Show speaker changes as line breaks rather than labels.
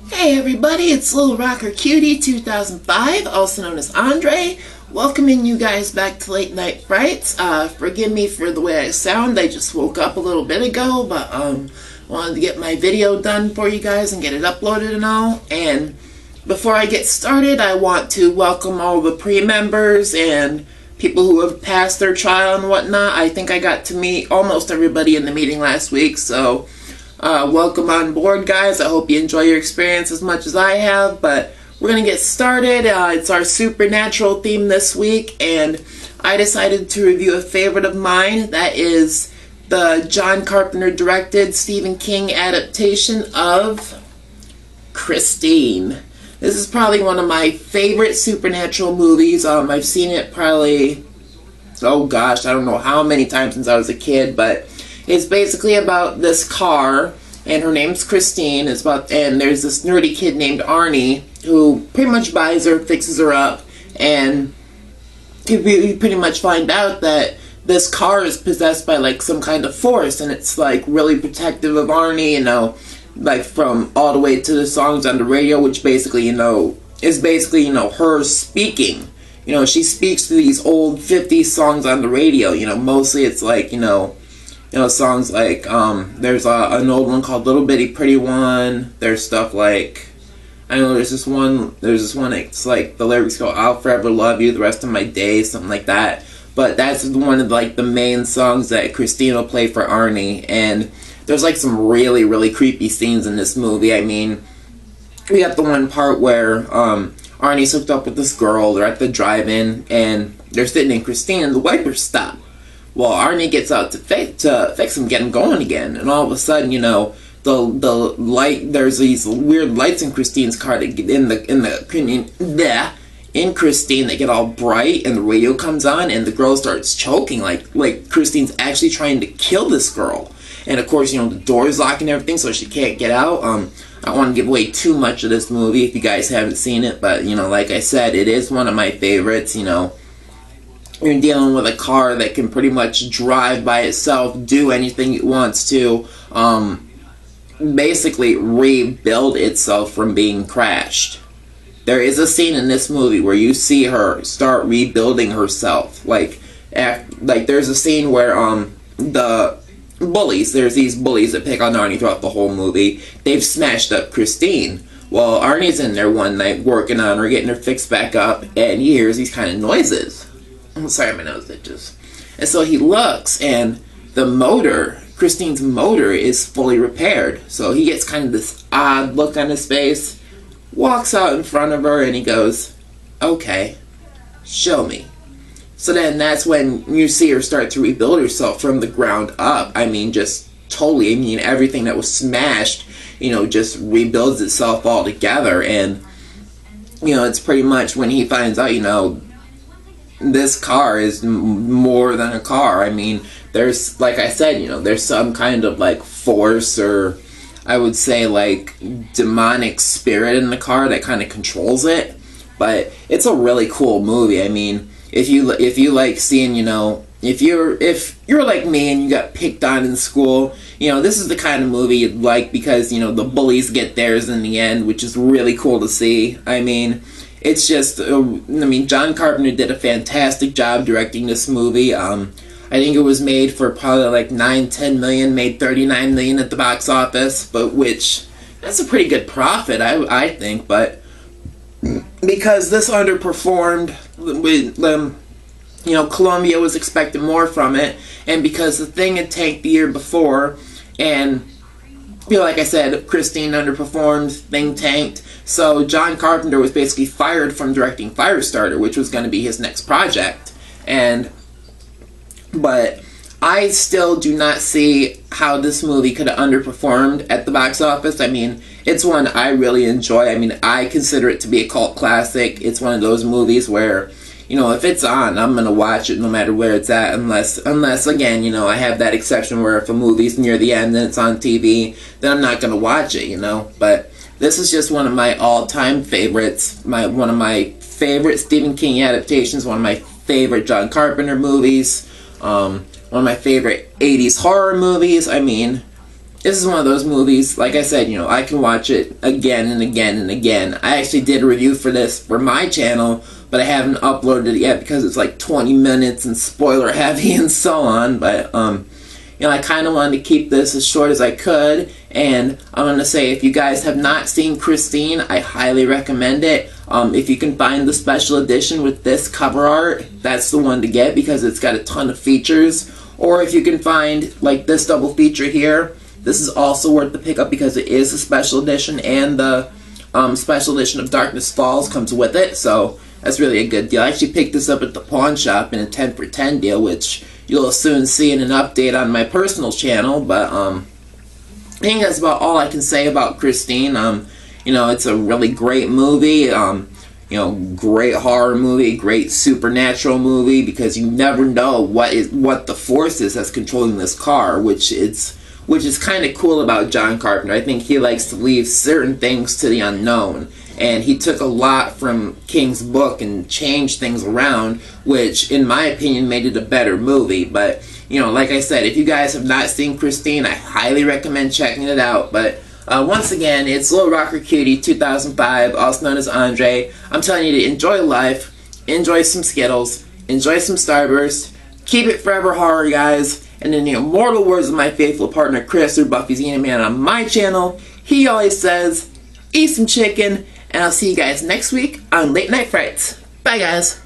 Hey everybody, it's Little Rocker Cutie 2005, also known as Andre, welcoming you guys back to Late Night Frights. Forgive me for the way I sound. I just woke up a little bit ago, but wanted to get my video done for you guys and get it uploaded and all. And before I get started, I want to welcome all the pre-members and people who have passed their trial and whatnot. I think I got to meet almost everybody in the meeting last week, so welcome on board, guys. I hope you enjoy your experience as much as I have, but we're going to get started. It's our supernatural theme this week, and I decided to review a favorite of mine. That is the John Carpenter directed Stephen King adaptation of Christine. This is probably one of my favorite supernatural movies. I've seen it probably, oh gosh, I don't know how many times since I was a kid, but it's basically about this car, and her name's Christine. And there's this nerdy kid named Arnie who pretty much buys her, fixes her up, and you pretty much find out that this car is possessed by like some kind of force, and it's like really protective of Arnie, like from all the way to the songs on the radio, which basically, is basically, her speaking. She speaks to these old 50s songs on the radio. Mostly it's like, songs like, there's an old one called Little Bitty Pretty One. There's stuff like, I know there's this one, it's like, the lyrics go, I'll forever love you the rest of my days, something like that. But that's one of like the main songs that Christine will play for Arnie, and there's like some really, really creepy scenes in this movie. I mean, we got the one part where, Arnie's hooked up with this girl, they're at the drive-in, and they're sitting in Christine, and the wipers stop. Well, Arnie gets out to fix him, get him going again, and all of a sudden, the light, there's these weird lights in Christine's car that get in Christine, they get all bright, and the radio comes on, and the girl starts choking, like Christine's actually trying to kill this girl. And of course, the door's locked and everything, so she can't get out. I don't want to give away too much of this movie if you guys haven't seen it, but, like I said, it is one of my favorites. You're dealing with a car that can pretty much drive by itself, do anything it wants to, basically rebuild itself from being crashed. There is a scene in this movie where you see her start rebuilding herself. Like there's a scene where, there's these bullies that pick on Arnie throughout the whole movie. They've smashed up Christine. Well, Arnie's in there one night working on her, getting her fixed back up, and he hears these kind of noises. I'm sorry, my nose itches. And so he looks, and the motor, Christine's motor, is fully repaired. So he gets kind of this odd look on his face, walks out in front of her, and he goes, okay, show me. So then that's when you see her start to rebuild herself from the ground up. I mean, just totally. I mean, everything that was smashed, just rebuilds itself all together. And, it's pretty much when he finds out, this car is more than a car. I mean, there's, like I said, there's some kind of, like, force, or I would say, like, demonic spirit in the car that kind of controls it. But it's a really cool movie. I mean, if you like seeing, if you're like me and you got picked on in school, this is the kind of movie you'd like, because, the bullies get theirs in the end, which is really cool to see. I mean, it's just, John Carpenter did a fantastic job directing this movie. I think it was made for probably like $9-10 million, made $39 million at the box office, but that's a pretty good profit, I think. But because this underperformed, Columbia was expecting more from it, and because The Thing had tanked the year before, and like I said, Christine underperformed, Thing tanked, so John Carpenter was basically fired from directing Firestarter, which was going to be his next project. But I still do not see how this movie could have underperformed at the box office. I mean, it's one I really enjoy. I mean, I consider it to be a cult classic. It's one of those movies where, if it's on, I'm going to watch it no matter where it's at, unless again, I have that exception where if a movie's near the end and it's on TV, then I'm not going to watch it, But this is just one of my all-time favorites, one of my favorite Stephen King adaptations, one of my favorite John Carpenter movies, one of my favorite 80s horror movies. I mean, this is one of those movies, like I said, you know, I can watch it again and again and again. I actually did a review for this for my channel, but I haven't uploaded it yet because it's like 20 minutes and spoiler heavy and so on. But, you know, I kind of wanted to keep this as short as I could. And I'm going to say, if you guys have not seen Christine, I highly recommend it. If you can find the special edition with this cover art, that's the one to get because it's got a ton of features. Or if you can find, like, this double feature here, this is also worth the pickup because it is a special edition, and the special edition of Darkness Falls comes with it, so that's really a good deal. I actually picked this up at the pawn shop in a 10 for 10 deal, which you'll soon see in an update on my personal channel. But I think that's about all I can say about Christine. You know, it's a really great movie. You know, great horror movie, great supernatural movie, because you never know what the force is that's controlling this car, which is kind of cool about John Carpenter. I think he likes to leave certain things to the unknown, and he took a lot from King's book and changed things around, which in my opinion made it a better movie. But, you know, like I said, if you guys have not seen Christine, I highly recommend checking it out. But once again, it's Little Rocker Cutie 2005, also known as Andre. I'm telling you to enjoy life, enjoy some Skittles, enjoy some Starburst, keep it forever horror, guys. And in the immortal words of my faithful partner Chris, or Buffy's Eating Man on my channel, he always says, eat some chicken, and I'll see you guys next week on Late Night Frights. Bye, guys.